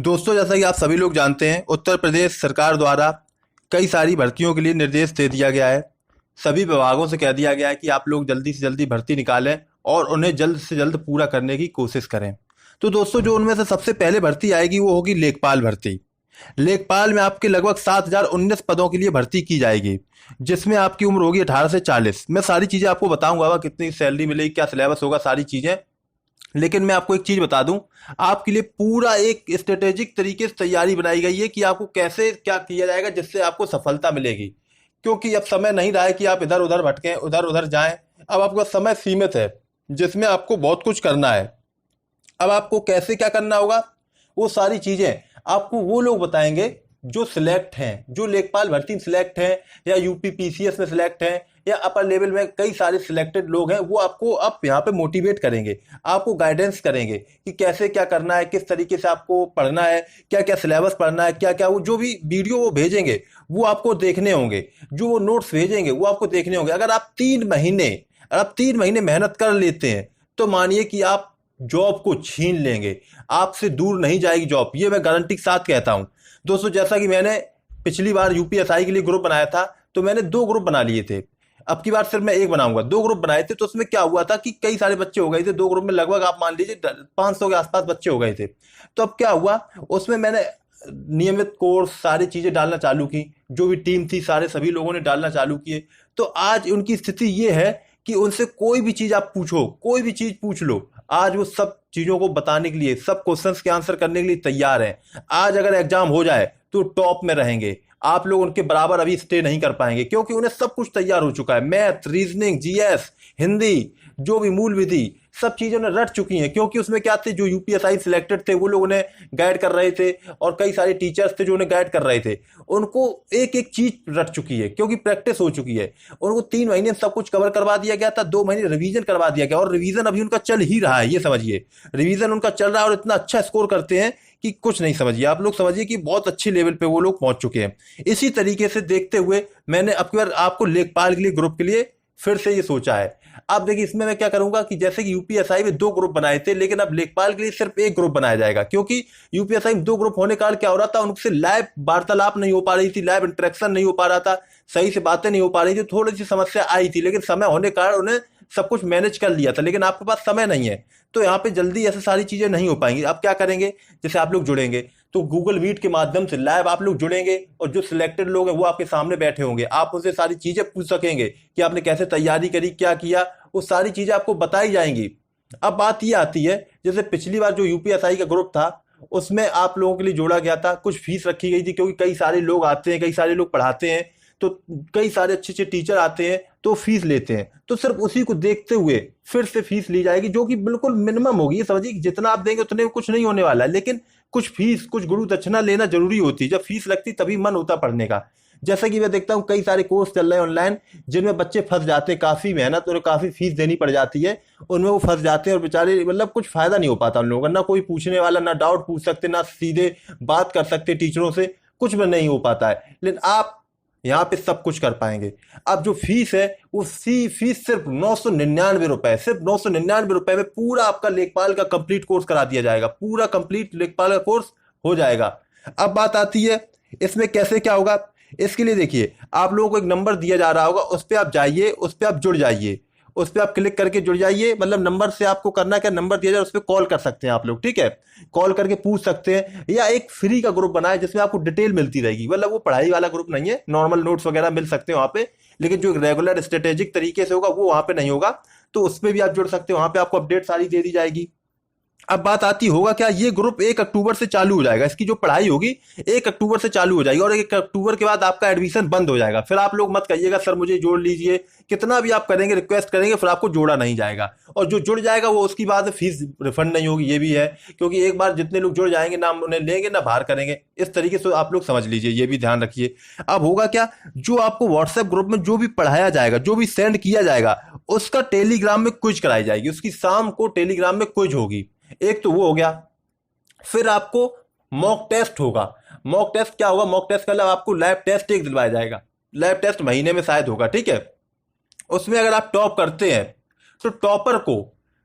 दोस्तों, जैसा कि आप सभी लोग जानते हैं, उत्तर प्रदेश सरकार द्वारा कई सारी भर्तियों के लिए निर्देश दे दिया गया है। सभी विभागों से कह दिया गया है कि आप लोग जल्दी से जल्दी भर्ती निकालें और उन्हें जल्द से जल्द पूरा करने की कोशिश करें। तो दोस्तों, जो उनमें से सबसे पहले भर्ती आएगी वो होगी लेखपाल भर्ती। लेखपाल में आपके लगभग 7,019 पदों के लिए भर्ती की जाएगी, जिसमें आपकी उम्र होगी 18 से 40। मैं सारी चीज़ें आपको बताऊंगा, कितनी सैलरी मिलेगी, क्या सिलेबस होगा, सारी चीज़ें। लेकिन मैं आपको एक चीज बता दूं, आपके लिए पूरा एक स्ट्रेटेजिक तरीके से तैयारी बनाई गई है कि आपको कैसे क्या किया जाएगा जिससे आपको सफलता मिलेगी। क्योंकि अब समय नहीं रहा है कि आप इधर उधर भटकें, उधर उधर जाएं। अब आपका समय सीमित है, जिसमें आपको बहुत कुछ करना है। अब आपको कैसे क्या करना होगा, वो सारी चीजें आपको वो लोग बताएंगे जो सिलेक्ट हैं, जो लेखपाल भर्ती में सिलेक्ट हैं, या यूपी पीसीएस में सिलेक्ट हैं, या अपर लेवल में कई सारे सिलेक्टेड लोग हैं। वो आपको अब यहाँ पे मोटिवेट करेंगे, आपको गाइडेंस करेंगे कि कैसे क्या करना है, किस तरीके से आपको पढ़ना है, क्या क्या सिलेबस पढ़ना है, क्या क्या वो जो भी वीडियो वो भेजेंगे वो आपको देखने होंगे, जो वो नोट्स भेजेंगे वो आपको देखने होंगे। अगर आप 3 महीने मेहनत कर लेते हैं तो मानिए कि आप जॉब को छीन लेंगे, आपसे दूर नहीं जाएगी जॉब, ये मैं गारंटी के साथ कहता हूं। दोस्तों, जैसा कि मैंने पिछली बार यूपीएसआई के लिए ग्रुप बनाया था, तो मैंने 2 ग्रुप बना लिए थे। अब की बार सिर्फ मैं एक बनाऊंगा। 2 ग्रुप बनाए थे, तो उसमें क्या हुआ था कि कई सारे बच्चे हो गए थे। 2 ग्रुप में लगभग आप मान लीजिए 500 के आसपास बच्चे हो गए थे। तो अब क्या हुआ, उसमें मैंने नियमित कोर्स सारी चीजें डालना चालू की। जो भी टीम थी, सारे सभी लोगों ने डालना चालू किए। तो आज उनकी स्थिति ये है कि उनसे कोई भी चीज आप पूछो, कोई भी चीज पूछ लो, आज वो सब चीजों को बताने के लिए, सब क्वेश्चंस के आंसर करने के लिए तैयार हैं। आज अगर एग्जाम हो जाए तो टॉप में रहेंगे। आप लोग उनके बराबर अभी स्टे नहीं कर पाएंगे, क्योंकि उन्हें सब कुछ तैयार हो चुका है। मैथ, रीजनिंग, जीएस, हिंदी, जो भी मूल विधि, सब चीजें उन्हें रट चुकी हैं। क्योंकि उसमें क्या थे, जो यूपीएसआई सिलेक्टेड थे वो लोग उन्हें गाइड कर रहे थे, और कई सारे टीचर्स थे जो उन्हें गाइड कर रहे थे। उनको एक एक चीज रट चुकी है, क्योंकि प्रैक्टिस हो चुकी है। उनको 3 महीने में सब कुछ कवर करवा दिया गया था, 2 महीने रिवीजन करवा दिया गया, और रिवीजन अभी उनका चल ही रहा है। ये समझिए, रिवीजन उनका चल रहा है, और इतना अच्छा स्कोर करते हैं कि कुछ नहीं समझिए। आप लोग समझिए कि बहुत अच्छे लेवल पे वो लोग पहुंच चुके हैं। इसी तरीके से देखते हुए मैंने अब की बार आपको लेखपाल के लिए ग्रुप के लिए फिर से ये सोचा है। अब देखिए, इसमें मैं क्या करूंगा कि जैसे कि यूपीएसआई में 2 ग्रुप बनाए थे, लेकिन अब लेखपाल के लिए सिर्फ एक ग्रुप बनाया जाएगा। क्योंकि यूपीएसआई में 2 ग्रुप होने का क्या हो रहा था, उनसे लाइव वार्तालाप नहीं हो पा रही थी, लाइव इंटरेक्शन नहीं हो पा रहा था, सही से बातें नहीं हो पा रही थी, थोड़ी सी समस्या आई थी। लेकिन समय होने के कारण उन्हें सब कुछ मैनेज कर लिया था। लेकिन आपके पास समय नहीं है, तो यहाँ पे जल्दी ऐसे सारी चीजें नहीं हो पाएंगी। अब क्या करेंगे, जैसे आप लोग जुड़ेंगे तो गूगल मीट के माध्यम से लाइव आप लोग जुड़ेंगे, और जो सिलेक्टेड लोग हैं वो आपके सामने बैठे होंगे। आप उनसे सारी चीजें पूछ सकेंगे कि आपने कैसे तैयारी करी, क्या किया, वो सारी चीजें आपको बताई जाएंगी। अब बात ये आती है, जैसे पिछली बार जो यूपीएसआई का ग्रुप था, उसमें आप लोगों के लिए जोड़ा गया था, कुछ फीस रखी गई थी, क्योंकि कई सारे लोग आते हैं, कई सारे लोग पढ़ाते हैं, तो कई सारे अच्छे अच्छे टीचर आते हैं तो फीस लेते हैं। तो सिर्फ उसी को देखते हुए फिर से फीस ली जाएगी, जो कि बिल्कुल मिनिमम होगी। ये समझिए कि जितना आप देंगे उतने में कुछ नहीं होने वाला है, लेकिन कुछ फीस, कुछ गुरु दक्षिणा लेना जरूरी होती है। जब फीस लगती तभी मन होता पढ़ने का। जैसा कि मैं देखता हूँ कई सारे कोर्स चल रहे हैं ऑनलाइन, जिनमें बच्चे फंस जाते हैं, काफी मेहनत और काफी फीस देनी पड़ जाती है, उनमें वो फंस जाते हैं, और बेचारे मतलब कुछ फायदा नहीं हो पाता उन लोगों का। ना कोई पूछने वाला, ना डाउट पूछ सकते, ना सीधे बात कर सकते टीचरों से, कुछ भी नहीं हो पाता है। लेकिन आप यहाँ पे सब कुछ कर पाएंगे। अब जो फीस है, वो फीस सिर्फ 999 रुपए, सिर्फ 999 रुपए में पूरा आपका लेखपाल का कंप्लीट कोर्स करा दिया जाएगा। पूरा कंप्लीट लेखपाल का कोर्स हो जाएगा। अब बात आती है इसमें कैसे क्या होगा। इसके लिए देखिए, आप लोगों को एक नंबर दिया जा रहा होगा, उस पर आप जाइए, उस पर आप जुड़ जाइए, उस पर आप क्लिक करके जुड़ जाइए। मतलब नंबर से आपको करना क्या, नंबर दिया जाए, उस पर कॉल कर सकते हैं आप लोग, ठीक है। कॉल करके पूछ सकते हैं, या एक फ्री का ग्रुप बनाए जिसमें आपको डिटेल मिलती रहेगी। मतलब वो पढ़ाई वाला ग्रुप नहीं है, नॉर्मल नोट्स वगैरह मिल सकते हैं वहां पे, लेकिन जो रेगुलर स्ट्रेटेजिक तरीके से होगा वो वहां पे नहीं होगा। तो उसमें भी आप जुड़ सकते हो, वहां पे आपको अपडेट सारी दे दी जाएगी। अब बात आती होगा क्या, ये ग्रुप 1 अक्टूबर से चालू हो जाएगा। इसकी जो पढ़ाई होगी 1 अक्टूबर से चालू हो जाएगी, और 1 अक्टूबर के बाद आपका एडमिशन बंद हो जाएगा। फिर आप लोग मत कहिएगा सर मुझे जोड़ लीजिए, कितना भी आप करेंगे, रिक्वेस्ट करेंगे, फिर आपको जोड़ा नहीं जाएगा। और जो जुड़ जाएगा वो उसकी बाद फीस रिफंड नहीं होगी, ये भी है। क्योंकि एक बार जितने लोग जुड़ जाएंगे ना उन्हें लेंगे ना बाहर करेंगे। इस तरीके से आप लोग समझ लीजिए, ये भी ध्यान रखिए। अब होगा क्या, जो आपको व्हाट्सएप ग्रुप में जो भी पढ़ाया जाएगा, जो भी सेंड किया जाएगा, उसका टेलीग्राम में क्विज कराई जाएगी। उसकी शाम को टेलीग्राम में क्विज होगी। एक तो वो हो गया। फिर आपको मॉक टेस्ट होगा। मॉक टेस्ट क्या होगा, मॉक टेस्ट का मतलब आपको लाइव टेस्ट एक दिलवाया जाएगा। लाइव टेस्ट महीने में शायद होगा, ठीक है। उसमें अगर आप टॉप करते हैं तो टॉपर को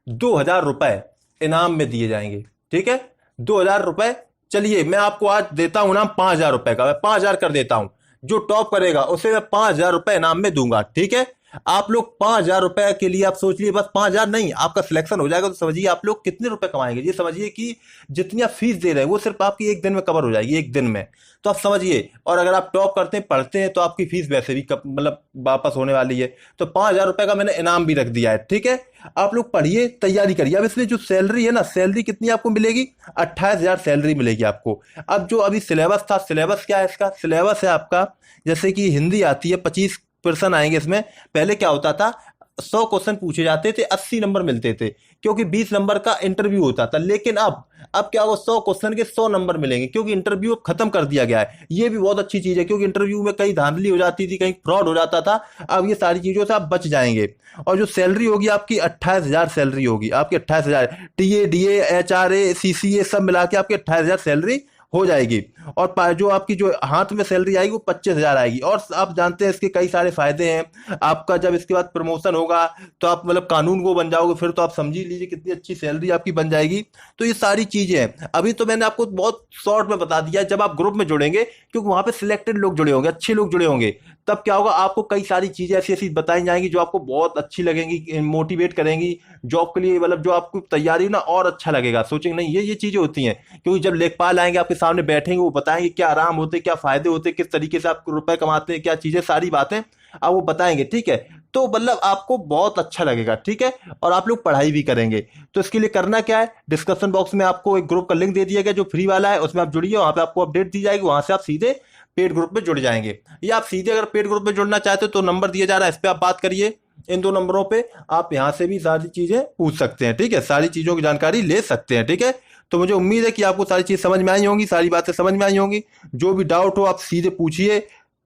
2,000 रुपए इनाम में दिए जाएंगे, ठीक है। 2,000 रुपए चलिए मैं आपको आज देता हूं नाम 5,000 रुपए का, मैं 5,000 कर देता हूं। जो टॉप करेगा उसे मैं 5,000 रुपए इनाम में दूंगा, ठीक है। आप लोग 5,000 रुपए के लिए आप सोच लिए, बस 5,000 नहीं, आपका सिलेक्शन हो जाएगा तो समझिए आप लोग कितने रुपए कमाएंगे। ये समझिए कि जितनी आप फीस दे रहे हैं वो सिर्फ आपकी एक दिन में कवर हो जाएगी, एक दिन में। तो आप समझिए, और अगर आप टॉप करते हैं, पढ़ते हैं, तो आपकी फीस वैसे भी मतलब वापस होने वाली है। तो 5,000 रुपए का मैंने इनाम भी रख दिया है, ठीक है। आप लोग पढ़िए, तैयारी करिए। अब इसमें जो सैलरी है ना, सैलरी कितनी आपको मिलेगी? 28,000 सैलरी मिलेगी आपको। अब जो अभी सिलेबस था, सिलेबस क्या है इसका? सिलेबस है आपका, जैसे कि हिंदी आती है, 25% आएंगे इसमें। पहले क्या होता था, 100 क्वेश्चन पूछे जाते थे, 80 नंबर मिलते थे, क्योंकि 20 नंबर का इंटरव्यू होता था। लेकिन अब क्या होगा, 100 क्वेश्चन के 100 नंबर मिलेंगे, क्योंकि इंटरव्यू अब खत्म कर दिया गया है। ये भी बहुत अच्छी चीज है, क्योंकि इंटरव्यू में कहीं धांधली हो जाती थी, कहीं फ्रॉड हो जाता था। अब ये सारी चीजों से आप बच जाएंगे। और जो सैलरी होगी आपकी, 28,000 सैलरी होगी आपकी। 28,000 टीए, डीए, एचआरए, सीसीए सब मिला के आपकी 28,000 सैलरी हो जाएगी। और जो आपकी जो हाथ में सैलरी आएगी वो 25,000 आएगी। और आप जानते हैं इसके कई सारे फायदे हैं। आपका जब इसके बाद प्रमोशन होगा तो आप मतलब कानून को बन जाओगे, फिर तो आप समझ ही लीजिए कितनी अच्छी सैलरी आपकी बन जाएगी। तो ये सारी चीजें हैं। अभी तो मैंने आपको बहुत शॉर्ट में बता दिया है। जब आप ग्रुप में जुड़ेंगे, क्योंकि वहां पे सिलेक्टेड लोग जुड़े होंगे, अच्छे लोग जुड़े होंगे, तब क्या होगा, आपको कई सारी चीजें ऐसी ऐसी बताई जाएंगी जो आपको बहुत अच्छी लगेंगी, मोटिवेट करेंगी जॉब के लिए। मतलब जो आपको तैयारी ना और अच्छा लगेगा, सोचेंगे नहीं ये चीजें होती हैं। क्योंकि जब लेखपाल आएंगे आपके सामने बैठेंगे, वो बताएंगे क्या आराम होते, क्या फायदे होते, किस तरीके से आप रुपए कमाते हैं, क्या चीजें, सारी बातें आप वो बताएंगे, ठीक है। तो मतलब आपको बहुत अच्छा लगेगा, ठीक है। और आप लोग पढ़ाई भी करेंगे। तो इसके लिए करना क्या है, डिस्क्रिप्शन बॉक्स में आपको एक ग्रुप का लिंक दे दिया गया जो फ्री वाला है, उसमें आप जुड़िए, वहां पे आपको अपडेट दी जाएगी, वहां से आप सीधे पेड ग्रुप में जुड़ जाएंगे। या आप सीधे अगर पेड ग्रुप में जुड़ना चाहते हो तो नंबर दिया जा रहा है, इस पर आप बात करिए। इन दो नंबरों पे आप यहाँ से भी सारी चीजें पूछ सकते हैं, ठीक है, सारी चीजों की जानकारी ले सकते हैं, ठीक है। तो मुझे उम्मीद है कि आपको सारी चीज समझ में आई होंगी, सारी बातें समझ में आई होंगी। जो भी डाउट हो आप सीधे पूछिए।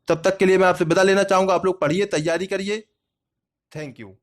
तब तक के लिए मैं आपसे विदा लेना चाहूंगा। आप लोग पढ़िए, तैयारी करिए। Thank you.